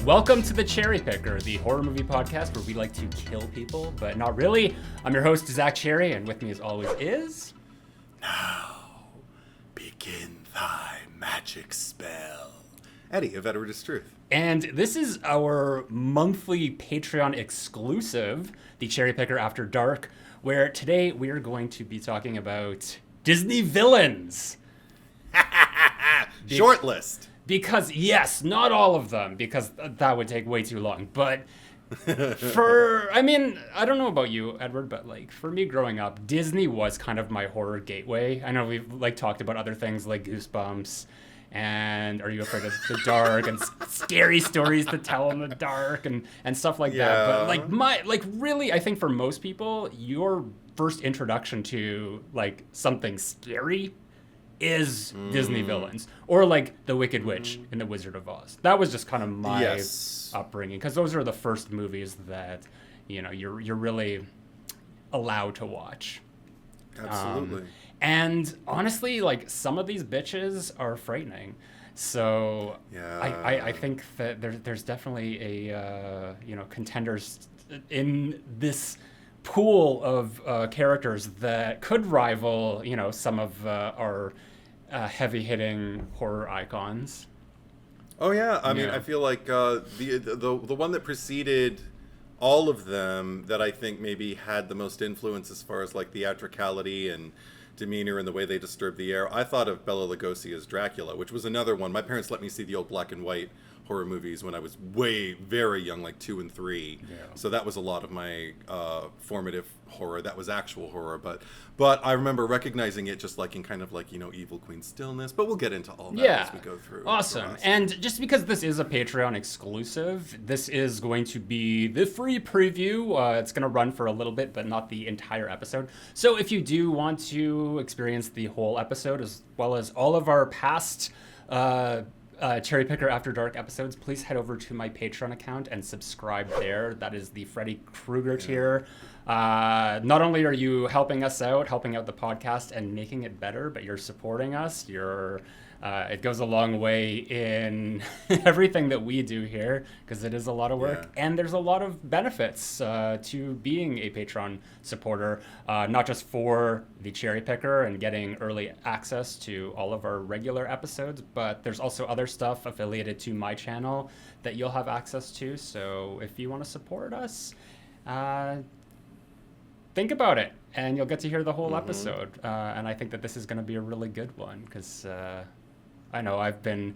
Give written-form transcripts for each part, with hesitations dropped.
Welcome to the Cherry Picker, the horror movie podcast where we like to kill people, but not really. I'm your host, Zack Cherry, and with me as always is... Now, begin thy magic spell. Eddie of Edward's Truth. And this is our monthly Patreon exclusive, the Cherry Picker After Dark, where today we are going to be talking about Disney villains. Short list. Because, yes, not all of them, because that would take way too long. But I don't know about you, Edward, but, for me growing up, Disney was kind of my horror gateway. I know we've, talked about other things like Goosebumps and Are You Afraid of the Dark and scary stories to tell in the dark and stuff like that. But, really, I think for most people, your first introduction to, something scary is Disney villains, or The Wicked Witch and The Wizard of Oz. That was just kind of my upbringing, because those are the first movies that you're really allowed to watch. Absolutely. And honestly, some of these bitches are frightening. So I think that there's definitely a contenders in this pool of characters that could rival some of our heavy-hitting horror icons. Oh yeah, I mean, I feel like the one that preceded all of them that I think maybe had the most influence as far as theatricality and demeanor and the way they disturbed the air. I thought of Bela Lugosi as Dracula, which was another one. My parents let me see the old black and white horror movies when I was very young, 2 and 3. Yeah. So that was a lot of my formative horror. That was actual horror, but I remember recognizing it just in kind of Evil Queen Stillness. But we'll get into all that as we go through. Awesome. And just because this is a Patreon exclusive, this is going to be the free preview. It's going to run for a little bit, but not the entire episode. So if you do want to experience the whole episode as well as all of our past Cherry Picker After Dark episodes, please head over to my Patreon account and subscribe there. That is the Freddy Krueger tier. Not only are you helping us out, helping out the podcast and making it better, but you're supporting us. It goes a long way in everything that we do here, because it is a lot of work, and there's a lot of benefits to being a Patreon supporter, not just for the Cherry Picker and getting early access to all of our regular episodes, but there's also other stuff affiliated to my channel that you'll have access to. So if you want to support us, think about it, and you'll get to hear the whole episode. And I think that this is going to be a really good one, because I know I've been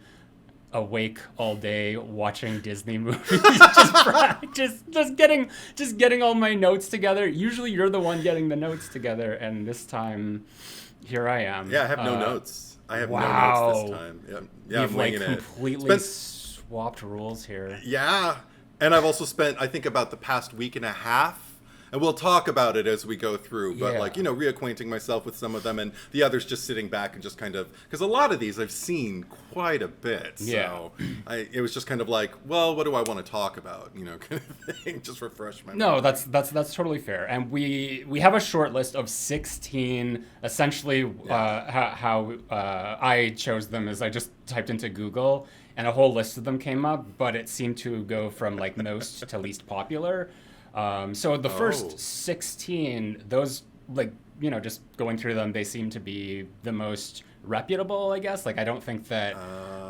awake all day watching Disney movies, just getting all my notes together. Usually you're the one getting the notes together, and this time, here I am. Yeah, I have no notes. I have no notes this time. Yeah, You've I'm winging completely swapped rules here. Yeah, and I've also spent, I think, about the past week and a half, and we'll talk about it as we go through, but reacquainting myself with some of them, and the others just sitting back and just kind of, because a lot of these I've seen quite a bit, so it was just kind of well, what do I want to talk about, kind of thing, just refresh my mind. No, that's totally fair, and we have a short list of 16, essentially. How I chose them is I just typed into Google, and a whole list of them came up, but it seemed to go from most to least popular. So the first 16, those, just going through them, they seem to be the most reputable, I guess. I don't think that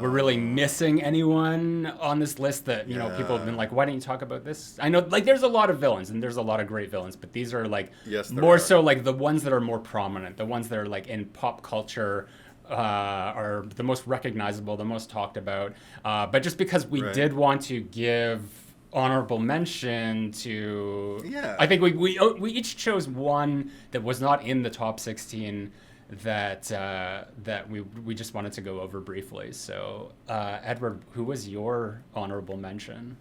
we're really missing anyone on this list that, people have been why don't you talk about this? I know, there's a lot of villains, and there's a lot of great villains, but these are, so, the ones that are more prominent, the ones that are, in pop culture, are the most recognizable, the most talked about. But just because we did want to give honorable mention to I think we each chose one that was not in the top 16 that we just wanted to go over briefly. So Edward, who was your honorable mention?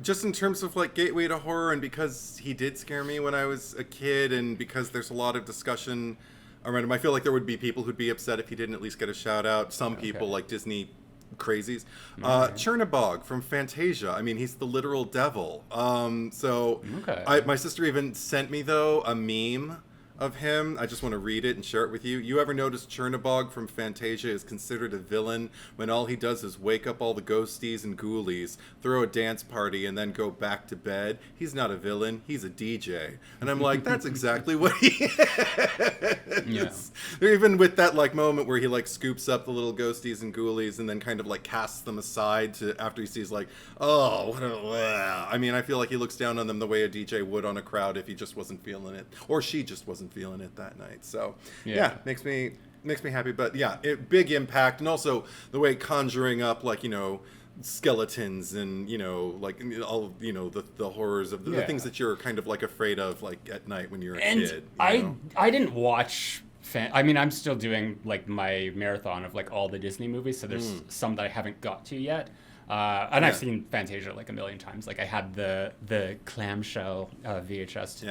Just in terms of gateway to horror, and because he did scare me when I was a kid, and because there's a lot of discussion around him, I feel like there would be people who'd be upset if he didn't at least get a shout out. Some people Disney crazies. Chernabog from Fantasia. I mean, he's the literal devil. My sister even sent me, though, a meme of him. I just want to read it and share it with you. You ever notice Chernabog from Fantasia is considered a villain when all he does is wake up all the ghosties and ghoulies, throw a dance party, and then go back to bed? He's not a villain. He's a DJ. And I'm like, that's exactly what he is. Yeah. Even with that like moment where he like scoops up the little ghosties and ghoulies and then kind of like casts them aside to after he sees like, oh, what I mean, I feel like he looks down on them the way a DJ would on a crowd if he just wasn't feeling it, or she just wasn't feeling it that night. So yeah, makes me happy. But yeah, big impact, and also the way conjuring up like, you know, skeletons and, you know, like all, you know, the horrors of the things that you're kind of like afraid of like at night when you're a kid. I didn't watch. I mean, I'm still doing like my marathon of like all the Disney movies, so there's some that I haven't got to yet. And I've seen Fantasia like a million times. Like I had the clamshell VHS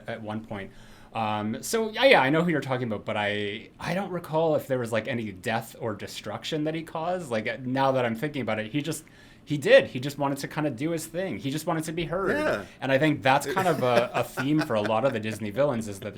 at one point. So yeah, I know who you're talking about, but I don't recall if there was like any death or destruction that he caused. Like now that I'm thinking about it, he just wanted to kind of do his thing. He just wanted to be heard. Yeah. And I think that's kind of a theme for a lot of the Disney villains, is that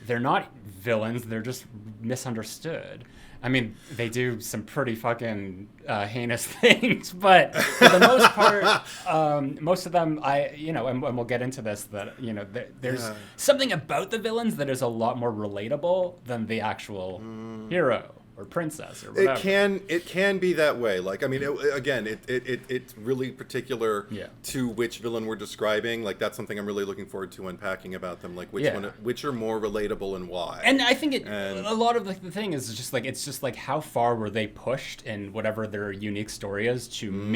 they're not villains. They're just misunderstood. I mean, they do some pretty fucking heinous things, but for the most part, most of them, and we'll get into this, that, you know, there's something about the villains that is a lot more relatable than the actual hero or princess or whatever. It can be that way. Like, I mean, it's really particular to which villain we're describing. Like, that's something I'm really looking forward to unpacking about them. Like, which are more relatable and why. And I think a lot of like the thing is just like, it's just like how far were they pushed in whatever their unique story is to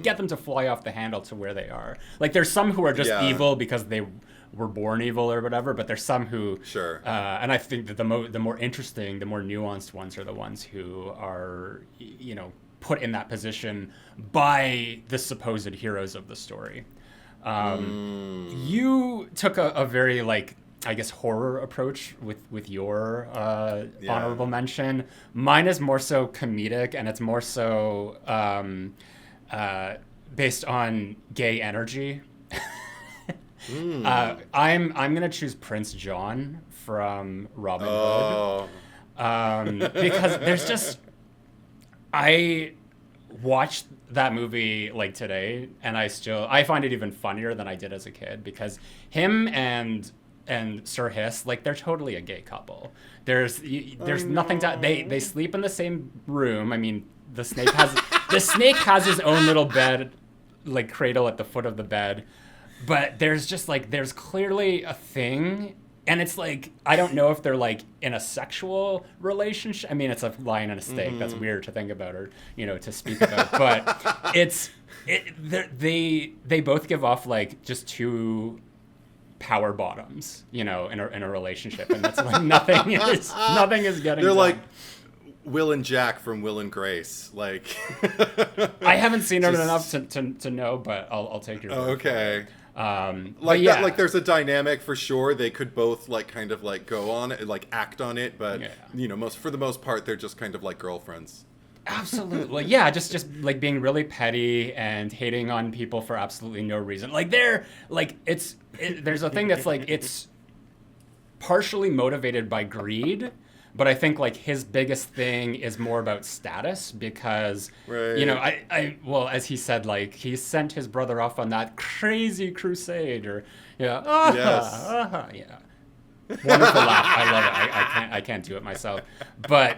get them to fly off the handle to where they are. Like, there's some who are just evil because they were born evil or whatever, but there's some who and I think that the more interesting, the more nuanced ones are the ones who are, you know, put in that position by the supposed heroes of the story. You took a very, like, I guess, horror approach with your honorable mention. Mine is more so comedic, and it's more so based on gay energy. I'm gonna choose Prince John from Robin Hood, because there's just, I watched that movie like today, and I find it even funnier than I did as a kid, because him and Sir Hiss, like, they're totally a gay couple. There's nothing to, they sleep in the same room. I mean, the snake has his own little bed, like cradle at the foot of the bed. But there's just like, there's clearly a thing, and it's like, I don't know if they're like in a sexual relationship. I mean, it's a lion and a snake. That's weird to think about, or, you know, to speak about. But they both give off like just two power bottoms, you know, in a relationship, and that's like nothing is getting. They're done. Like Will and Jack from Will and Grace, like. I haven't seen it enough to know, but I'll take your word. Okay. That, like, there's a dynamic for sure. They could both like kind of like go on it, like act on it, but you know, for the most part, they're just kind of like girlfriends. Absolutely, yeah. Just like being really petty and hating on people for absolutely no reason. Like they're like there's a thing that's like, it's partially motivated by greed. But I think like his biggest thing is more about status, because, you know, well, as he said, like, he sent his brother off on that crazy crusade, or wonderful laugh. I love it. I can't do it myself, but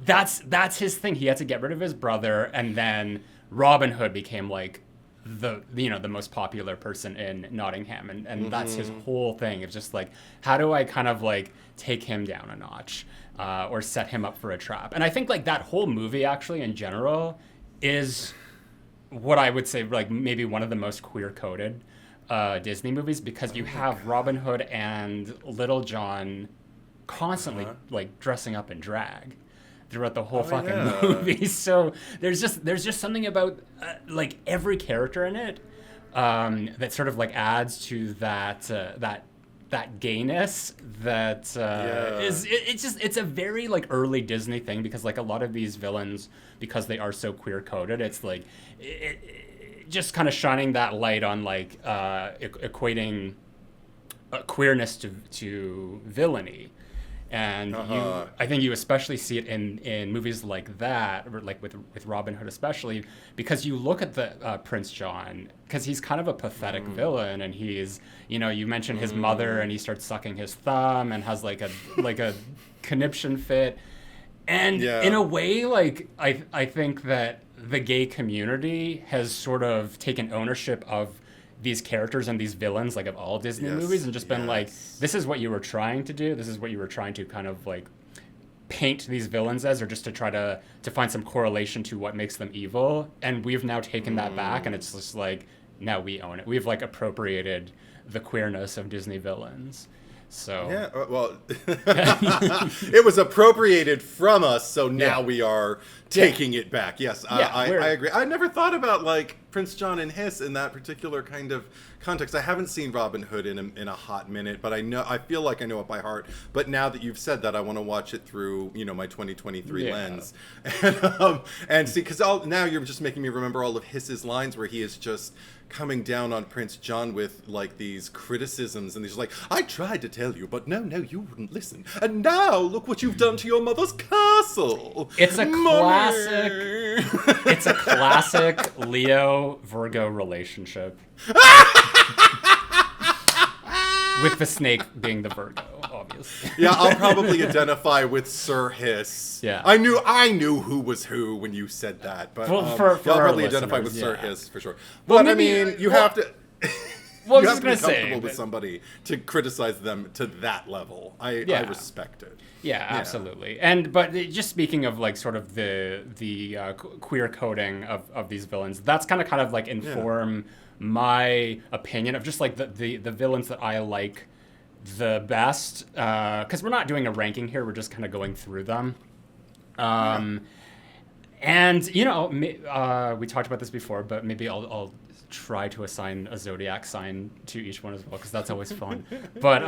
that's his thing. He had to get rid of his brother, and then Robin Hood became like the most popular person in Nottingham, and that's his whole thing. It's just like, how do I kind of like take him down a notch, or set him up for a trap? And I think like that whole movie actually in general is what I would say like maybe one of the most queer coded Disney movies, because you have Robin Hood and Little John constantly like dressing up in drag throughout the whole movie. So there's just something about like every character in it that sort of like adds to that gayness that it's a very like early Disney thing, because like a lot of these villains, because they are so queer coded, it's like it just kind of shining that light on like equating queerness to villainy. And I think you especially see it in movies like that, or like with Robin Hood especially, because you look at the Prince John, because he's kind of a pathetic villain, and he's, you mentioned his mother, and he starts sucking his thumb and has like a conniption fit, and in a way, like I think that the gay community has sort of taken ownership of these characters and these villains, like of all Disney movies, and just been like, this is what you were trying to do. This is what you were trying to kind of like paint these villains as, or just to try to find some correlation to what makes them evil. And we've now taken that back, and it's just like, now we own it. We've like appropriated the queerness of Disney villains. So yeah, well, it was appropriated from us, so now we are taking it back. Yes, I agree. I never thought about like Prince John and Hiss in that particular kind of context. I haven't seen Robin Hood in a hot minute, but I feel like I know it by heart. But now that you've said that, I want to watch it through my 2023 lens, and see, because now you're just making me remember all of Hiss's lines where he is just coming down on Prince John with like these criticisms, and he's like, I tried to tell you, but no, you wouldn't listen, and now look what you've done to your mother's castle. It's a classic it's a classic Leo Virgo relationship. With the snake being the Virgo, obviously. Yeah, I'll probably identify with Sir Hiss. Yeah, I knew who was who when you said that, but well, for I'll probably identify with Sir Hiss for sure. Well, but maybe, I mean, you have to. Well, you have to be comfortable with somebody to criticize them to that level. I respect it. Yeah, absolutely. And but just speaking of like sort of the queer coding of these villains, that's kind of like inform my opinion of just like the villains that I like the best, because we're not doing a ranking here, we're just kind of going through them. And we talked about this before, but maybe I'll try to assign a zodiac sign to each one as well, because that's always fun. But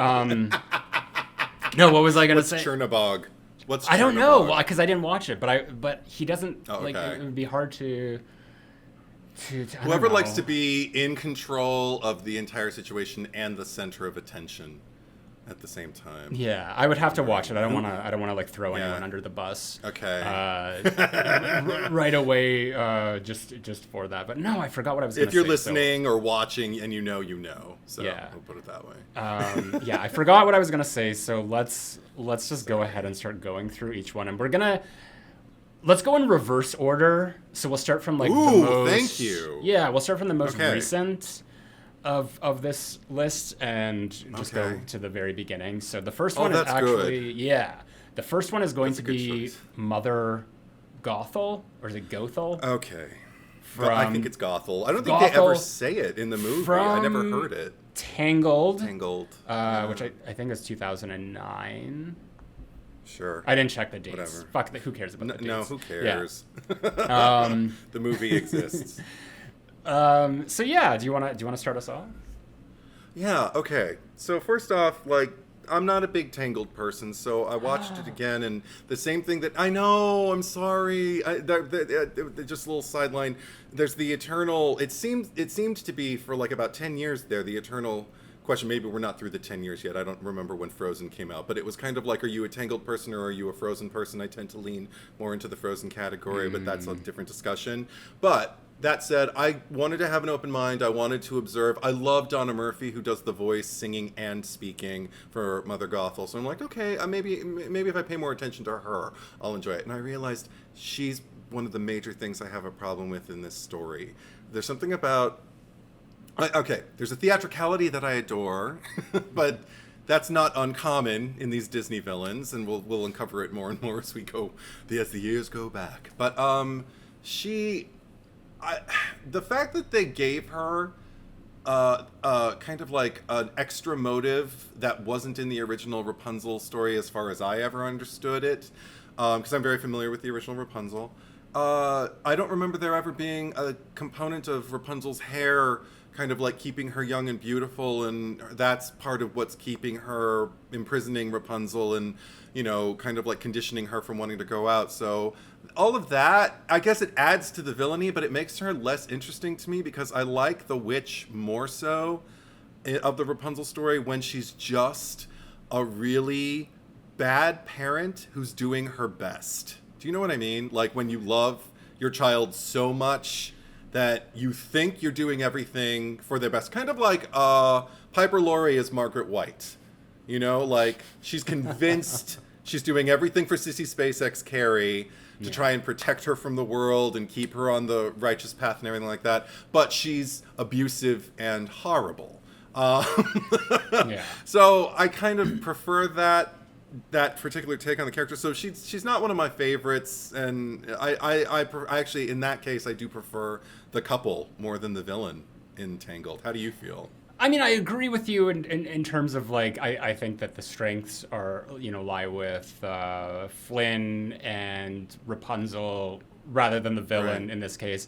no, what was I gonna say? Chernabog. What's I don't know, because I didn't watch it, but he doesn't it would be hard to whoever likes to be in control of the entire situation and the center of attention at the same time. Yeah, I would have to watch it. I don't want to like throw anyone under the bus. Okay. Right away, just for that. But no, I forgot what I was going to say. If you're listening or watching and you know. So we'll put it that way. I forgot what I was going to say. So let's just go ahead and start going through each one, and let's go in reverse order. So we'll start from like the most. Thank you. Yeah, we'll start from the most recent of this list and just go to the very beginning. So the first one is actually the first one is going to be Mother Gothel, or is it Gothel? Okay. I think it's Gothel. I don't think they ever say it in the movie. I never heard it. Tangled. Which I think is 2009. Sure. I didn't check the dates. Whatever. Fuck, who cares about the dates? No, who cares? Yeah. The movie exists. So yeah, do you want to start us off? Yeah. Okay. So first off, like, I'm not a big Tangled person, so I watched it again, and the same thing that I know. I'm sorry. Just a little sideline. There's the eternal. It seemed to be for like about 10 years there. The eternal question. Maybe we're not through the 10 years yet. I don't remember when Frozen came out, but it was kind of like, are you a Tangled person or are you a Frozen person? I tend to lean more into the Frozen category, but that's a different discussion. But that said, I wanted to have an open mind. I wanted to observe. I love Donna Murphy, who does the voice, singing and speaking for Mother Gothel. So I'm like, okay, maybe if I pay more attention to her, I'll enjoy it. And I realized she's one of the major things I have a problem with in this story. There's something about... Okay, there's a theatricality that I adore, but that's not uncommon in these Disney villains, and we'll uncover it more and more as the years go back. But the fact that they gave her kind of like an extra motive that wasn't in the original Rapunzel story, as far as I ever understood it, because I'm very familiar with the original Rapunzel. I don't remember there ever being a component of Rapunzel's hair kind of like keeping her young and beautiful, and that's part of what's keeping her, imprisoning Rapunzel and, kind of like conditioning her from wanting to go out. So all of that, I guess it adds to the villainy, but it makes her less interesting to me because I like the witch more so. of the Rapunzel story when she's just a really bad parent who's doing her best. Do you know what I mean? Like when you love your child so much that you think you're doing everything for their best. Kind of like Piper Laurie as Margaret White. You know, like she's convinced she's doing everything for Sissy SpaceX Carrie to try and protect her from the world and keep her on the righteous path and everything like that. But she's abusive and horrible. So I kind of prefer that particular take on the character. So she's not one of my favorites, and I actually, in that case, I do prefer the couple more than the villain in Tangled. How do you feel? I mean, I agree with you in terms of, like, I think that the strengths are, lie with Flynn and Rapunzel rather than the villain in this case.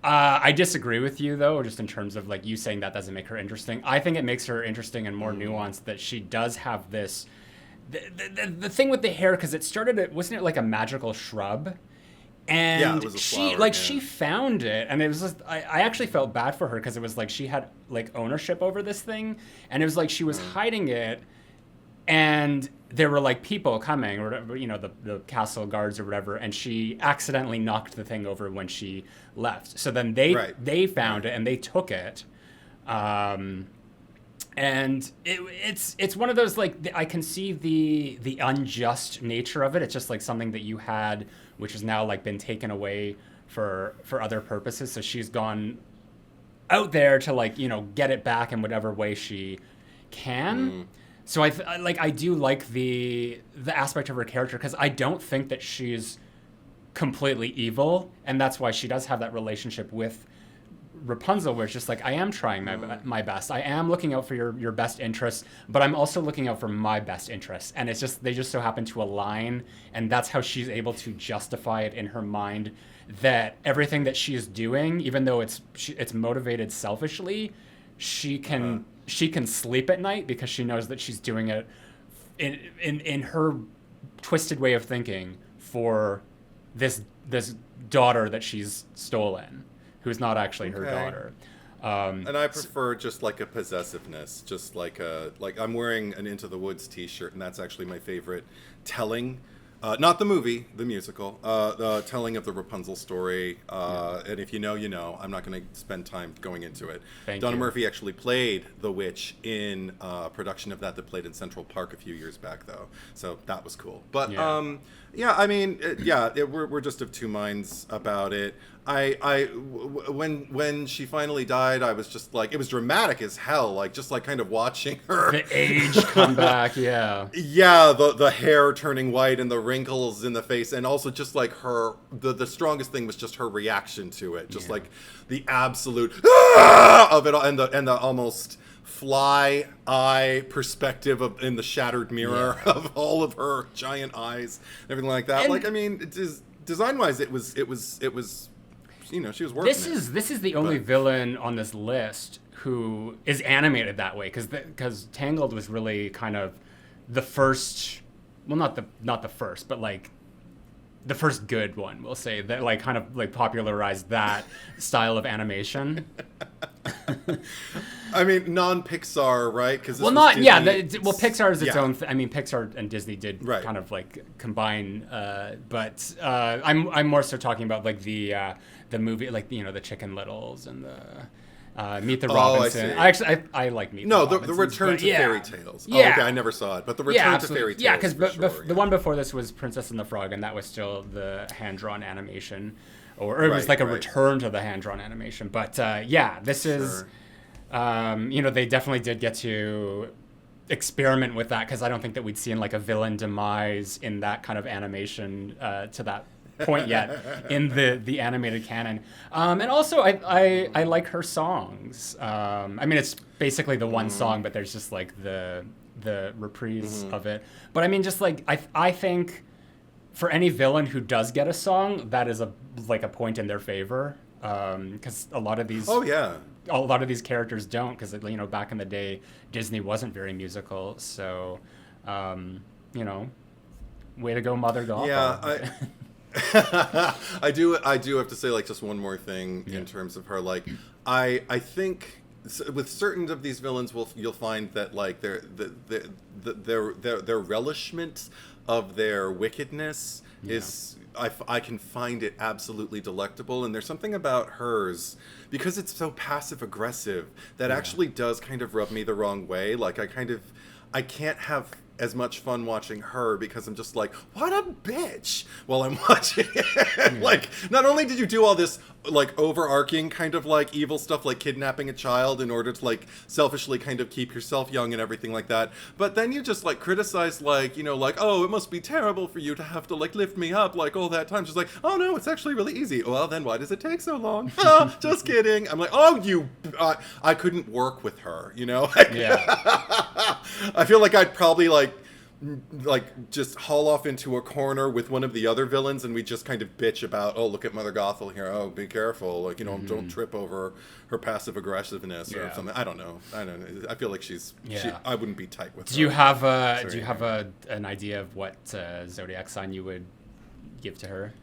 I disagree with you, though, just in terms of, like, you saying that doesn't make her interesting. I think it makes her interesting and more nuanced that she does have this... The thing with the hair, because it started, wasn't it like a magical shrub? And it was a flower, she found it, and it was just, I actually felt bad for her because it was like she had like ownership over this thing, and it was like she was hiding it, and there were like people coming, or the castle guards or whatever, and she accidentally knocked the thing over when she left. So then they found it and they took it, and it's one of those, like, I can see the unjust nature of it. It's just like something that you had, which has now like been taken away for other purposes. So she's gone out there to, like, get it back in whatever way she can. So I do like the aspect of her character, because I don't think that she's completely evil, and that's why she does have that relationship with Rapunzel, where it's just like, I am trying my best. I am looking out for your best interests, but I'm also looking out for my best interests. And it's just, they just so happen to align, and that's how she's able to justify it in her mind, that everything that she is doing, even though it's motivated selfishly, she can sleep at night because she knows that she's doing it in her twisted way of thinking for this daughter that she's stolen, who's not actually her daughter. And I prefer just like a possessiveness, just like I'm wearing an Into the Woods t-shirt, and that's actually my favorite telling, not the movie, the musical, the telling of the Rapunzel story. And if you know, you know. I'm not going to spend time going into it. Donna Murphy actually played the witch in a production of that played in Central Park a few years back, though. So that was cool. But I mean, we're just of two minds about it. When she finally died, I was just like, it was dramatic as hell, like just like kind of watching her, the age come back, the hair turning white and the wrinkles in the face, and also just like her, the strongest thing was just her reaction to it, just like the absolute of it all, and the almost fly eye perspective in the shattered mirror of all of her giant eyes, and everything like that. Like, I mean, it is design wise, it was she was working. This is the only villain on this list who is animated that way, because Tangled was really kind of the first, well, not the first, but like the first good one, we'll say, that like kind of like popularized that style of animation. I mean, non-Pixar, right? Pixar is its own. I mean, Pixar and Disney did kind of like combine, but I'm more so talking about like the movie, like the Chicken Littles and the Meet the Robinson. I like Meet the Robinson. The Return to Fairy Tales. Yeah. Oh, okay, I never saw it, but the Return to Fairy Tales. Yeah, because the one before this was Princess and the Frog, and that was still the hand-drawn animation, or it was like a return to the hand-drawn animation. But this is, they definitely did get to experiment with that, because I don't think that we'd seen like a villain demise in that kind of animation to that point yet in the animated canon. And also I like her songs. I mean, it's basically the one song, but there's just like the reprise of it. But I mean, just like I think for any villain who does get a song, that is a point in their favor, because a lot of these a lot of these characters don't, because back in the day Disney wasn't very musical. So way to go, Mother Gothel. I do have to say, like, just one more thing in terms of her. Like, I think with certain of these villains, you'll find that like their relishment of their wickedness is, I can find it absolutely delectable. And there's something about hers, because it's so passive aggressive, that actually does kind of rub me the wrong way. Like I can't have as much fun watching her, because I'm just like, what a bitch, while I'm watching it. Like, not only did you do all this like overarching kind of like evil stuff, like kidnapping a child in order to like selfishly kind of keep yourself young and everything like that, but then you just like criticize, like, you know, like, oh, it must be terrible for you to have to like lift me up like all that time. She's like, oh no, it's actually really easy. Well, then why does it take so long? Just kidding. I'm like, oh, I couldn't work with her, you know? I feel like I'd probably like just haul off into a corner with one of the other villains, and we just kind of bitch about, oh, look at Mother Gothel here, oh, be careful, like, you know, don't trip over her passive aggressiveness or something. I don't know. I feel like I wouldn't be tight with her. Do you have an idea of what zodiac sign you would give to her?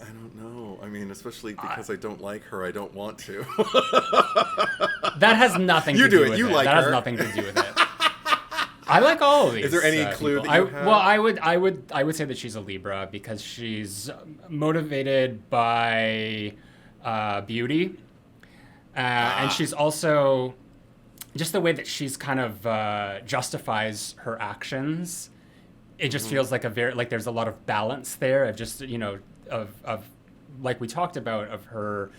I don't know. I mean, especially because I don't like her, I don't want to. That has nothing to do with it. You like her. That has nothing to do with it. I like all of these. Is there any clue people. that you have? Well, I would say that she's a Libra, because she's motivated by beauty, and she's also just the way that she's kind of justifies her actions. It just feels like there's a lot of balance there of just, you know, of like we talked about, of her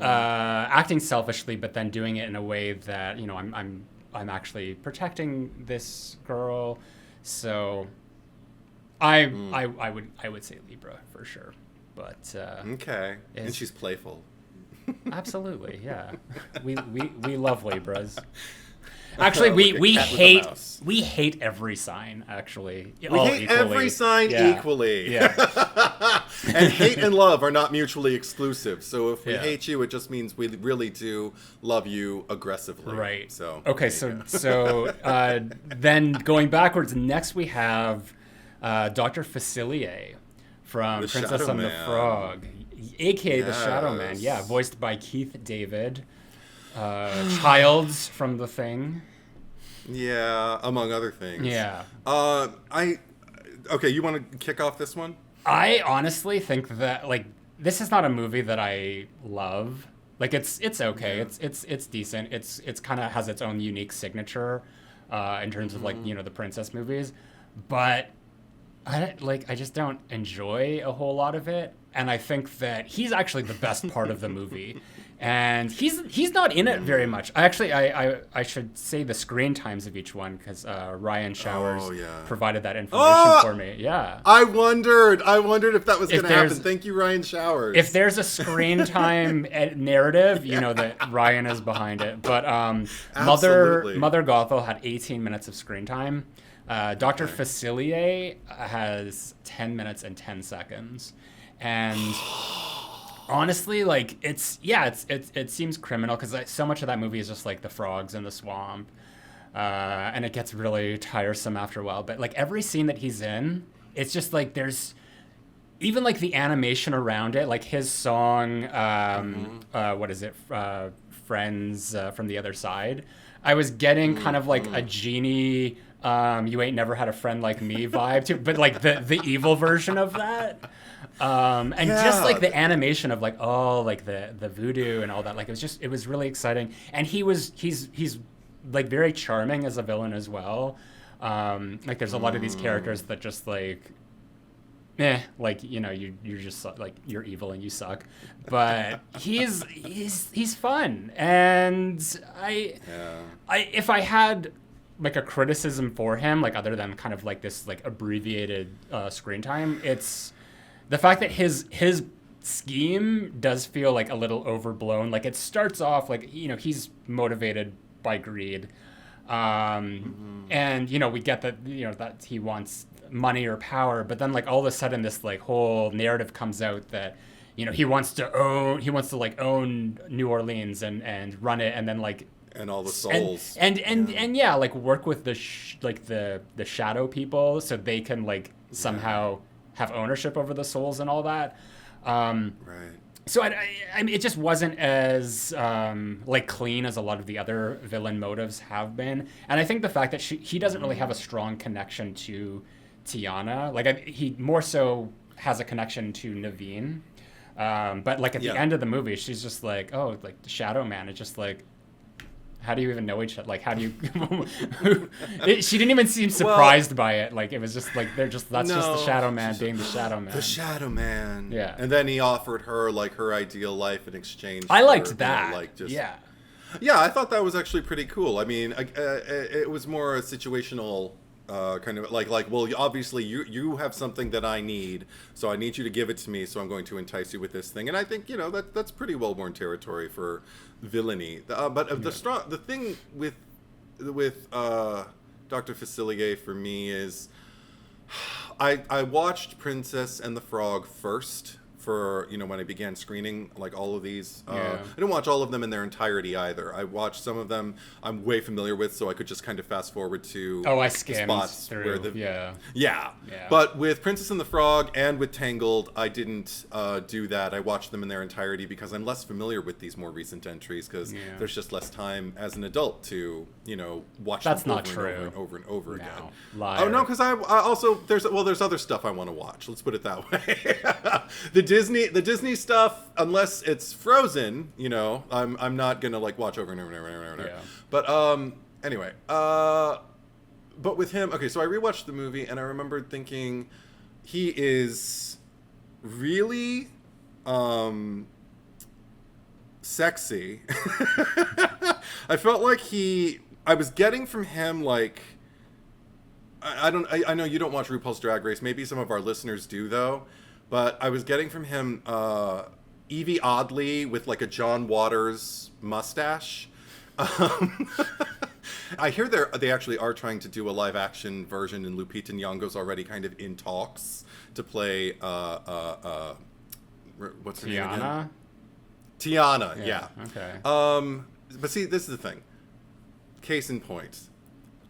acting selfishly, but then doing it in a way that, you know, I'm actually protecting this girl. So I would say Libra for sure. But okay. And she's playful. Absolutely, yeah. We love Libras. Actually, we hate every sign, actually. We hate equally. Every sign equally. Yeah. And hate and love are not mutually exclusive. So if we hate you, it just means we really do love you aggressively. Right. So okay, so then going backwards, next we have Dr. Facilier from the Princess Shadow and the Man. Frog, a.k.a. the Shadow Man. Yeah, voiced by Keith David. Childs from The Thing. Yeah, among other things. Yeah. Okay, you want to kick off this one? I honestly think that, like, this is not a movie that I love. Like, it's okay. Yeah. It's decent. It's kind of has its own unique signature in terms of, like, you know, the princess movies. But I just don't enjoy a whole lot of it. And I think that he's actually the best part of the movie. And he's not in it very much. I should say the screen times of each one, because Ryan Showers provided that information for me. Yeah. I wondered if that was going to happen. Thank you, Ryan Showers. If there's a screen time narrative, you know that Ryan is behind it. But Mother Gothel had 18 minutes of screen time. Dr. Facilier has 10 minutes and 10 seconds. And honestly, like, it seems criminal, because so much of that movie is just like the frogs in the swamp, and it gets really tiresome after a while. But like every scene that he's in, it's just like there's even like the animation around it, like his song, what is it, Friends from the Other Side. I was getting kind of like a Genie, You Ain't Never Had a Friend Like Me vibe too, but like the evil version of that. And just like the animation of like, like the voodoo and all that, like it was really exciting. And he's like very charming as a villain as well. Like there's a lot of these characters that just like, like, you know, you're just like, you're evil and you suck, but he's fun. And if I had like a criticism for him, like other than kind of like this like abbreviated screen time, it's the fact that his scheme does feel like a little overblown. Like it starts off like, you know, he's motivated by greed, and you know, we get that, you know, that he wants money or power, but then like all of a sudden this like whole narrative comes out that, you know, he wants to like own New Orleans and run it, and then like and all the souls and like work with the shadow people so they can like somehow have ownership over the souls and all that. Right. So I mean, it just wasn't as like clean as a lot of the other villain motives have been, and I think the fact that he doesn't really have a strong connection to Tiana, like he more so has a connection to Naveen, but like at the end of the movie, she's just like, oh, like the Shadow Man. It's just like, how do you even know each other? Like, how do you? She didn't even seem surprised by it. Like, it was just like that's just the Shadow Man being the Shadow Man. The Shadow Man. Yeah. And then he offered her like her ideal life in exchange. I liked that. Yeah, I thought that was actually pretty cool. I mean, it was more a situational kind of like, well, obviously you have something that I need, so I need you to give it to me, so I'm going to entice you with this thing. And I think, that's pretty well-worn territory for villainy. The thing with Dr. Facilier for me is I watched Princess and the Frog first for, when I began screening like all of these. I didn't watch all of them in their entirety either. I watched some of them I'm way familiar with, so I could just kind of fast forward to I skimmed spots through. where yeah. But with Princess and the Frog and with Tangled, I didn't do that. I watched them in their entirety because I'm less familiar with these more recent entries, because there's just less time as an adult to watch That's them not over true. and over and over again. Liar. Oh no, because I also there's other stuff I want to watch. Let's put it that way. The Disney stuff, unless it's Frozen, I'm not gonna like watch over and over and over and over. Yeah. But anyway, but with him, okay, so I rewatched the movie and I remembered thinking he is really sexy. I felt like I was getting from him like, I know you don't watch RuPaul's Drag Race. Maybe some of our listeners do though. But I was getting from him Evie Oddly with like a John Waters mustache. I hear they actually are trying to do a live action version, and Lupita Nyong'o's already kind of in talks to play what's her name again? Tiana, yeah. Okay. But see, this is the thing. Case in point.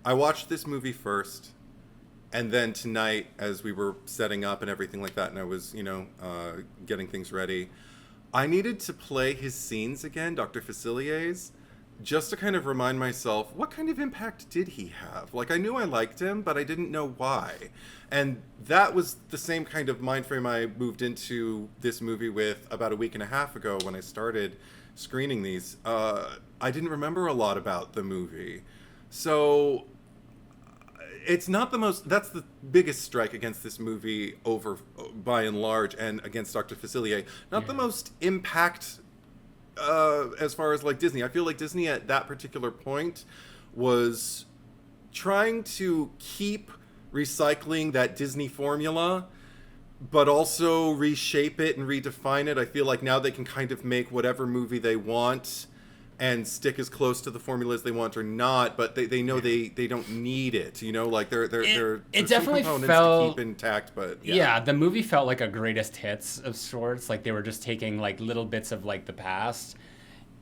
I watched this movie first. And then tonight, as we were setting up and everything like that, and I was, getting things ready, I needed to play his scenes again, Dr. Facilier's, just to kind of remind myself, what kind of impact did he have? Like, I knew I liked him, but I didn't know why. And that was the same kind of mind frame I moved into this movie with about a week and a half ago when I started screening these. I didn't remember a lot about the movie. So it's not that's the biggest strike against this movie by and large, and against Dr. Facilier. Not the most impact as far as like Disney. I feel like Disney at that particular point was trying to keep recycling that Disney formula, but also reshape it and redefine it. I feel like now they can kind of make whatever movie they want and stick as close to the formula as they want or not, but they know they don't need it, like they're it definitely some components felt to keep intact, but the movie felt like a greatest hits of sorts. Like they were just taking like little bits of like the past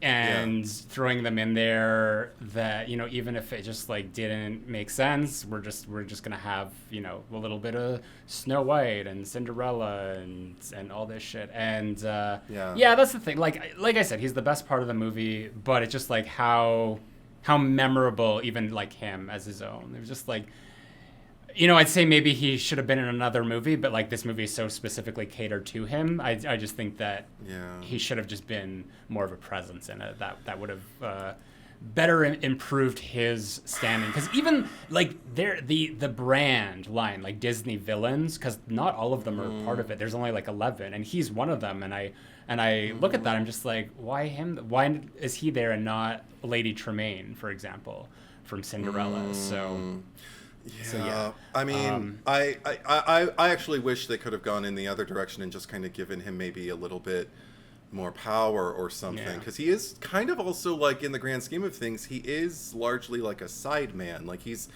and throwing them in there that, even if it just like didn't make sense, we're just gonna have, a little bit of Snow White and Cinderella and all this shit. And that's the thing. Like I said, he's the best part of the movie, but it's just like how memorable even like him as his own. It was just like, I'd say maybe he should have been in another movie, but like this movie is so specifically catered to him. I just think that he should have just been more of a presence in it. That would have better improved his standing. Because even like the brand line, like Disney villains, because not all of them are part of it. There's only like 11, and he's one of them. And I look at that, I'm just like, why him? Why is he there and not Lady Tremaine, for example, from Cinderella? Yeah. I mean, I actually wish they could have gone in the other direction and just kind of given him maybe a little bit more power or something, because he is kind of also like, in the grand scheme of things, he is largely like a side man. Like he's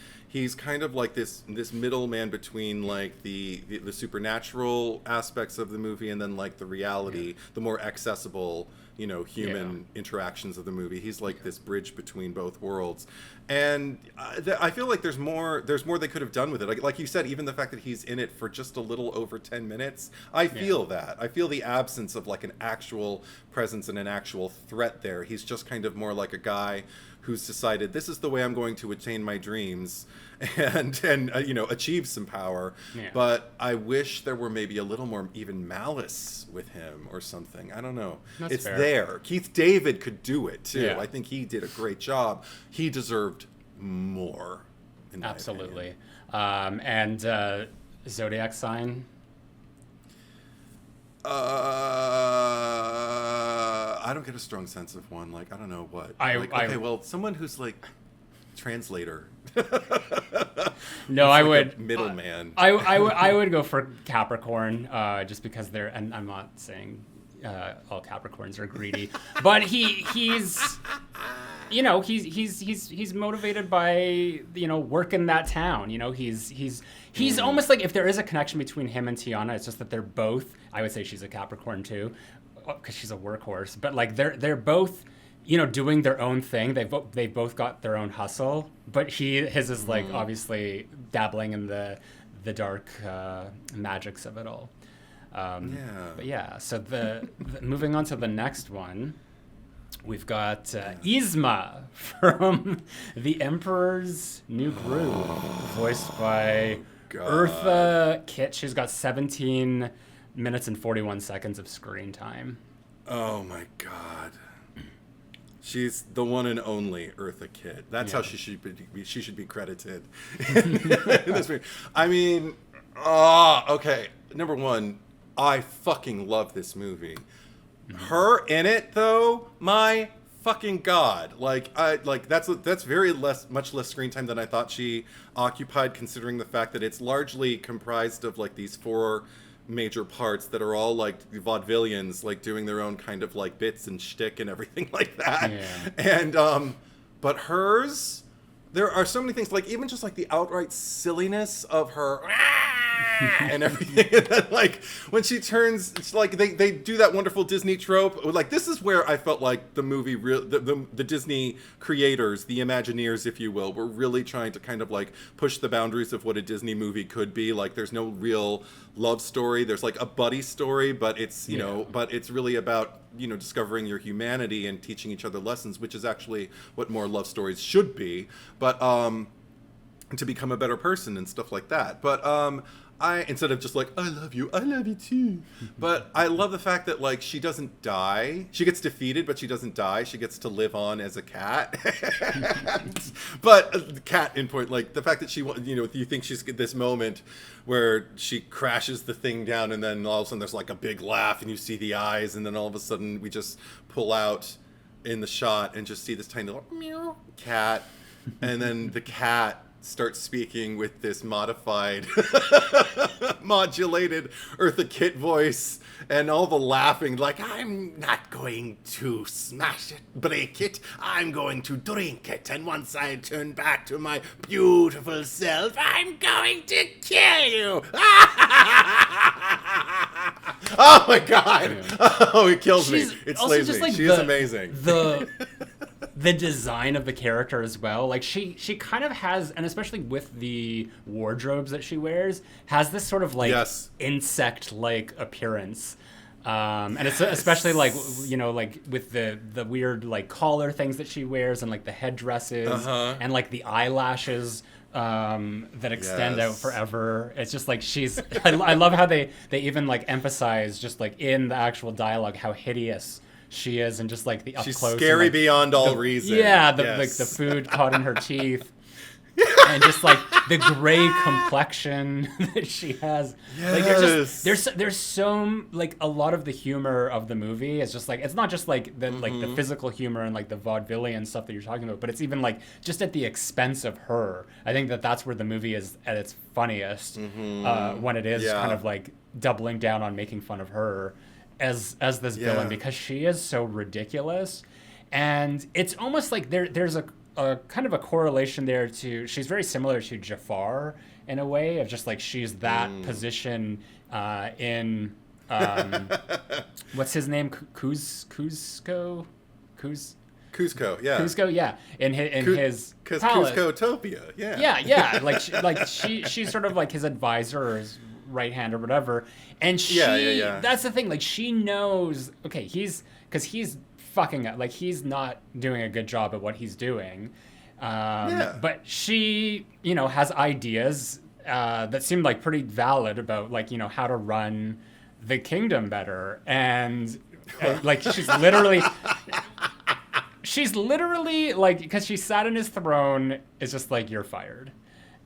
kind of like this middleman between like the supernatural aspects of the movie and then like the reality, the more accessible human interactions of the movie. He's like this bridge between both worlds, and I feel like there's more they could have done with it. Like you said, even the fact that he's in it for just a little over 10 minutes, I feel that. I feel the absence of like an actual presence and an actual threat there. He's just kind of more like a guy who's decided, this is the way I'm going to attain my dreams and achieve some power. Yeah. But I wish there were maybe a little more even malice with him or something. I don't know. It's fair. There. Keith David could do it too. Yeah. I think he did a great job. He deserved more. Absolutely. And zodiac sign? I don't get a strong sense of one. Like, I don't know what. Someone who's like translator. No, I would middleman. I would go for Capricorn, just because they're. And I'm not saying all Capricorns are greedy, but he's motivated by working that town. He's almost like, if there is a connection between him and Tiana, it's just that they're both. I would say she's a Capricorn too, because she's a workhorse. But like they're both, doing their own thing. They both got their own hustle. But his is like obviously dabbling in the dark magics of it all. But yeah. So moving on to the next one. We've got Yzma from The Emperor's New Groove, voiced by Eartha Kitt. She's got 17 minutes and 41 seconds of screen time. Oh my God. She's the one and only Eartha Kitt. That's how she should be credited in this movie. I mean, okay. Number one, I fucking love this movie. Her in it though, my fucking God. That's much less screen time than I thought she occupied, considering the fact that it's largely comprised of like these 4 major parts that are all like vaudevillians, like doing their own kind of like bits and shtick and everything like that. Yeah. And but hers, there are so many things, like even just like the outright silliness of her and everything. And then like when she turns, it's like they do that wonderful Disney trope. Like this is where I felt like the movie, the Disney creators, the Imagineers, if you will, were really trying to kind of like push the boundaries of what a Disney movie could be. Like there's no real love story. There's like a buddy story, but it's but it's really about discovering your humanity and teaching each other lessons, which is actually what more love stories should be. But to become a better person and stuff like that. But instead of just like, I love you too. But I love the fact that like she doesn't die. She gets defeated, but she doesn't die. She gets to live on as a cat. But the cat in point, like the fact that she, you think she's at this moment where she crashes the thing down, and then all of a sudden there's like a big laugh and you see the eyes, and then all of a sudden we just pull out in the shot and just see this tiny little meow cat, and then the cat starts speaking with this modified, modulated Eartha Kitt voice, and all the laughing, like, I'm not going to smash it, break it, I'm going to drink it, and once I turn back to my beautiful self, I'm going to kill you! Oh my God! Yeah. Oh, it kills me. It slays me. Like she is amazing. The design of the character as well, like she kind of has, and especially with the wardrobes that she wears, has this sort of like insect-like appearance, and it's especially like like with the weird like collar things that she wears, and like the headdresses, and like the eyelashes that extend out forever. It's just like she's I love how they even like emphasize just like in the actual dialogue how hideous she is, and just like the up she's close. She's scary and, like, beyond all reason. Yeah, like the food caught in her teeth. And just like the gray complexion that she has. Yes. Like there's so like a lot of the humor of the movie is just like, it's not just like the like the physical humor and like the vaudevillian stuff that you're talking about, but it's even like just at the expense of her. I think that's where the movie is at its funniest, when it is kind of like doubling down on making fun of her as this villain, because she is so ridiculous. And it's almost like there's a kind of a correlation there to, she's very similar to Jafar in a way, of just like she's that position in What's his name? Cusco? Cusco, yeah. Cusco, yeah. In his palace. Cusco-topia, yeah. Yeah. Like she's sort of like his advisor or his right hand or whatever. And she, that's the thing. Like she knows. Okay, he's fucking up. Like he's not doing a good job at what he's doing. But she, has ideas that seem like pretty valid about like how to run the kingdom better, and like she's literally like, because she sat in his throne, it's just like, you're fired.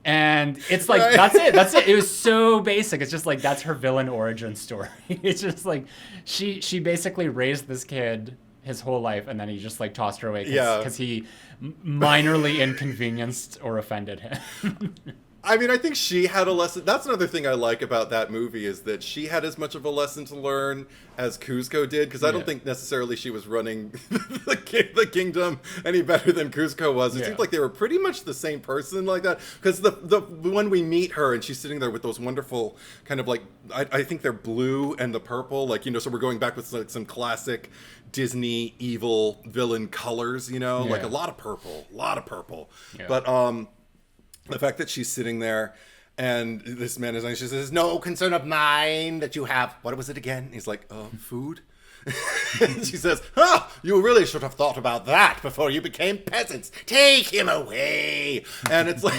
And it's like, that's it. It was so basic. It's just like, that's her villain origin story. It's just like, she basically raised this kid his whole life, and then he just like tossed her away because he minorly inconvenienced or offended him. I mean, I think she had a lesson. That's another thing I like about that movie, is that she had as much of a lesson to learn as Cusco did, because I don't think necessarily she was running the kingdom any better than Cusco was. It seems like they were pretty much the same person like that, because the when we meet her and she's sitting there with those wonderful kind of like, I think they're blue and the purple, like, so we're going back with like some classic Disney evil villain colors, like a lot of purple. Yeah. But the fact that she's sitting there and this man is like, she says, no concern of mine that you have. What was it again? He's like, food? She says, you really should have thought about that before you became peasants. Take him away. And it's like,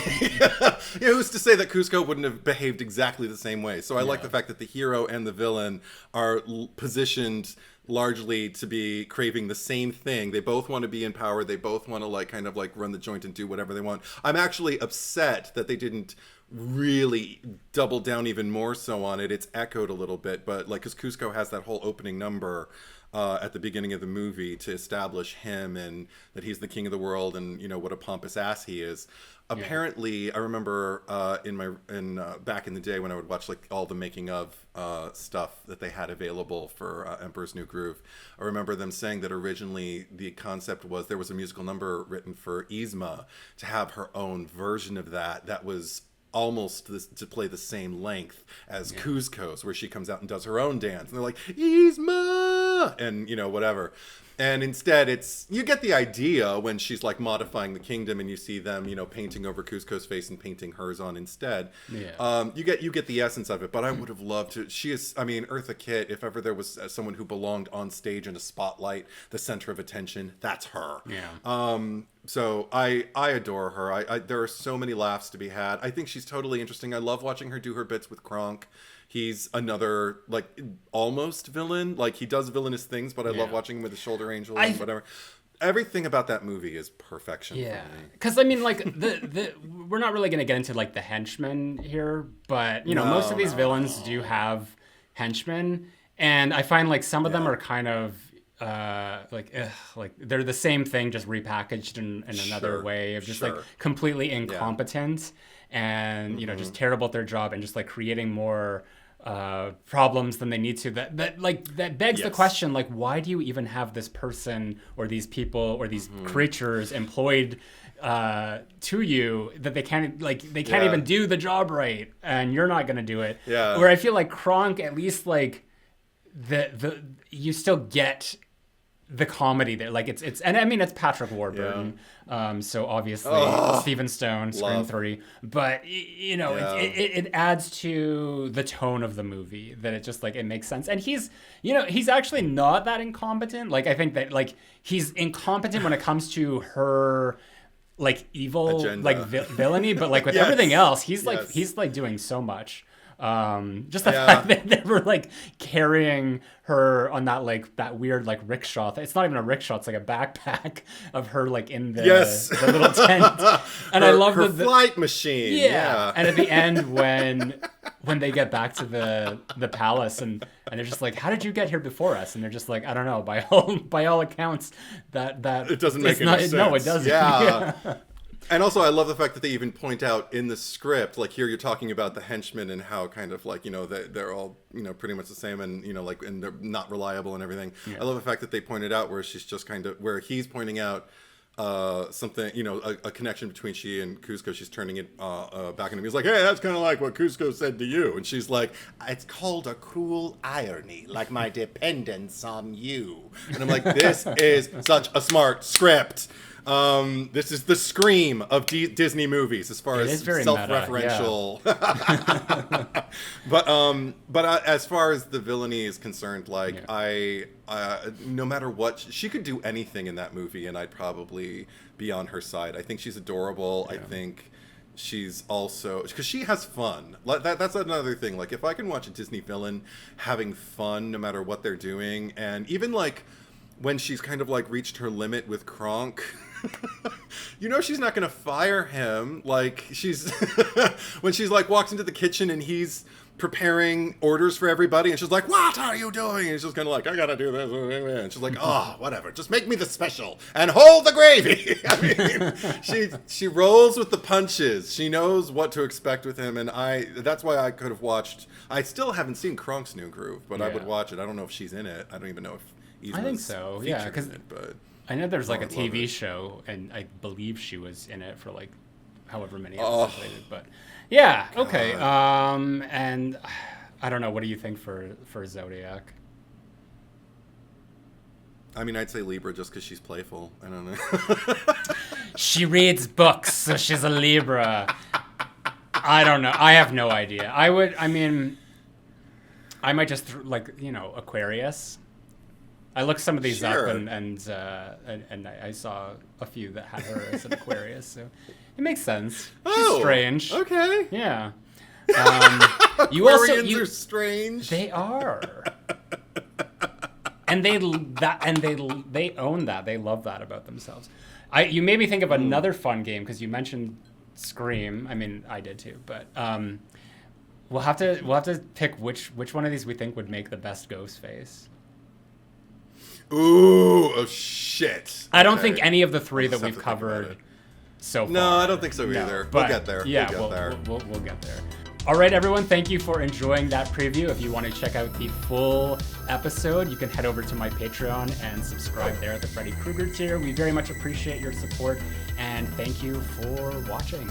who's to say that Cusco wouldn't have behaved exactly the same way? So I like the fact that the hero and the villain are positioned largely to be craving the same thing. They both want to be in power. They both want to like kind of like run the joint and do whatever they want. I'm actually upset that they didn't really double down even more so on it. It's echoed a little bit, but like, because Cusco has that whole opening number at the beginning of the movie to establish him and that he's the king of the world and what a pompous ass he is. Apparently, I remember back in the day when I would watch like all the making of stuff that they had available for Emperor's New Groove. I remember them saying that originally the concept was there was a musical number written for Yzma to have her own version of that was almost to play the same length as Cusco's, where she comes out and does her own dance, and they're like, Yzma, and whatever. And instead, you get the idea when she's like modifying the kingdom, and you see them, painting over Cusco's face and painting hers on instead. Yeah. You get the essence of it. But I would have loved to. She is, Eartha Kitt. If ever there was someone who belonged on stage in a spotlight, the center of attention, that's her. Yeah. So I adore her. There are so many laughs to be had. I think she's totally interesting. I love watching her do her bits with Kronk. He's another, like, almost villain. Like, he does villainous things, but I love watching him with the shoulder angel and whatever. Everything about that movie is perfection for me. Because, like, we're not really going to get into, like, the henchmen here, but, most of these villains do have henchmen, and I find, like, some of them are kind of, like they're the same thing, just repackaged in another way of just, like, completely incompetent and, just terrible at their job and just, like, creating more problems than they need to, that begs the question, like, why do you even have this person or these people or these creatures employed to you that they can't even do the job right, and you're not going to do it. Where I feel like Kronk, at least, like, the you still get the comedy there, like it's it's Patrick Warburton, so obviously Stephen Stone, Scream 3, but it adds to the tone of the movie that it just, like, it makes sense. And he's actually not that incompetent. Like, I think that, like, he's incompetent when it comes to her, like, evil agenda, like, villainy, but, like, with everything else, he's doing so much. Just the fact that they were, like, carrying her on that, like, that weird, like, rickshaw. It's not even a rickshaw, it's like a backpack of her, like, in the little tent. And I love her flight machine. Yeah. And at the end, when they get back to the palace and they're just like, how did you get here before us? And they're just like, I don't know, by all accounts, that it doesn't make any sense. No, it doesn't. Yeah. And also, I love the fact that they even point out in the script, like, here you're talking about the henchmen and how kind of, like, they're all, pretty much the same and, like, and they're not reliable and everything. I love the fact that they pointed out where she's just kind of, where he's pointing out something, a connection between she and Kuzco. She's turning it back into me. He's like, hey, that's kind of like what Kuzco said to you. And she's like, it's called a cruel irony, like my dependence on you. And I'm like, this is such a smart script. This is the Scream of Disney movies as far as self-referential. Meta, yeah. But as far as the villainy is concerned, like no matter what, she could do anything in that movie, and I'd probably be on her side. I think she's adorable. Yeah. I think she's also, because she has fun. That's another thing. Like, if I can watch a Disney villain having fun no matter what they're doing, and even like when she's kind of like reached her limit with Kronk. She's not gonna fire him. Like, she's when she's like walks into the kitchen and he's preparing orders for everybody, and she's like, "What are you doing?" And she's kind of like, "I gotta do this," and she's like, "Oh, whatever, just make me the special and hold the gravy." I mean, she rolls with the punches. She knows what to expect with him, and that's why I could have watched. I still haven't seen Kronk's New Groove, but I would watch it. I don't know if she's in it. I don't even know if Yzma's I think so. Yeah, because I know there's like a TV show, and I believe she was in it for like however many episodes they did. But yeah, okay. And I don't know. What do you think for Zodiac? I mean, I'd say Libra just because she's playful. I don't know. She reads books, so she's a Libra. I don't know. I have no idea. I might just Aquarius. I looked some of these up, and I saw a few that had her as an Aquarius, so it makes sense. She's strange. Okay. Yeah. Aquarians are strange. They are. And they own that. They love that about themselves. You made me think of another fun game because you mentioned Scream. I mean, I did too, but we'll have to pick which one of these we think would make the best Ghostface. Ooh, oh shit. I don't think any of the three that we've covered so far. No, I don't think so either. We'll get there. Yeah, we'll get there. All right, everyone, thank you for enjoying that preview. If you want to check out the full episode, you can head over to my Patreon and subscribe there at the Freddy Krueger tier. We very much appreciate your support, and thank you for watching.